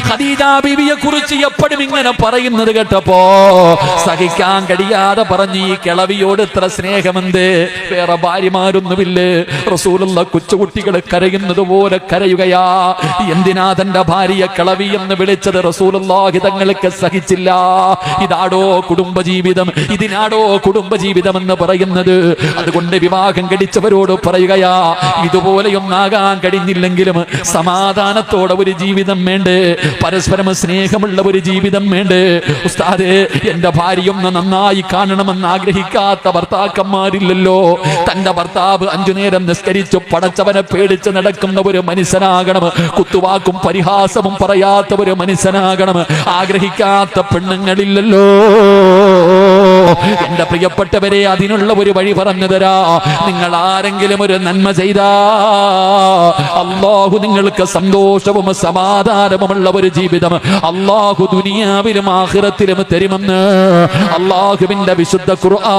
ഖദീജ ബീവിയെ കുറിച്ച് എപ്പോഴും ഇങ്ങനെ പറയുന്നത് കേട്ടപ്പോ സഹിക്കാൻ കഴിയാതെ പറഞ്ഞു, ഈ കിളവിയോട് ഇത്ര സ്നേഹമെന്ത്, വേറെ ഭാര്യമാരൊന്നുമില്ലേ? റസൂലുള്ള കൊച്ചുകുട്ടികൾ കരയുന്നത് പോലെ കരയുകയാ. എന്തിനാ തന്റെ ഭാര്യയെ കിളവി എന്ന് വിളിച്ചത്? റസൂലുള്ളാഹി തങ്ങൾക്ക് സഹിച്ചില്ല. ഇതാടോ കുടുംബജീവിതം, ഇതിനാടോ കുടുംബജീവിതം എന്ന് പറയുന്നത്? അതുകൊണ്ട് വിവാഹം കഴിച്ചവരോട് പറയുകയാ, ഇതുപോലെയൊന്നാകാൻ കഴിഞ്ഞില്ലെങ്കിലും സമാധാനത്തോടെ ഒരു ജീവിതം വേണ്ടേ, പരസ്പരം സ്നേഹമുള്ള ഒരു ജീവിതം വേണ്ടേ? ഉസ്താദേ, എന്റെ ഭാര്യയൊന്ന് നന്നായി കാണണമെന്ന് ആഗ്രഹിക്കാത്ത ഭർത്താക്കന്മാരില്ലല്ലോ. തന്റെ ഭർത്താവ് 5 നേരം നിസ്കരിച്ചു പടച്ചവനെ പേടിച്ച് നടക്കുന്ന ഒരു മനുഷ്യനാകണം, കുത്തുവാക്കും പരിഹാസവും പറയാത്ത ഒരു മനുഷ്യനാകണം, ആഗ്രഹിക്കാത്ത പെണ്ണുങ്ങളില്ലല്ലോ. എന്റെ പ്രിയപ്പെട്ടവരെ, അതിനുള്ള ഒരു വഴി പറഞ്ഞു തരാ. നിങ്ങൾ ആരെങ്കിലും ഒരു നന്മ ചെയ്താ അല്ലാഹു നിങ്ങൾക്ക് സന്തോഷവും സമാധാനവുമുള്ള ഒരു ജീവിതം അല്ലാഹു ദുനിയാവിലും ആഖിറത്തിലും തരുമെന്ന് അല്ലാഹുവിന്റെ വിശുദ്ധ ഖുർആൻ.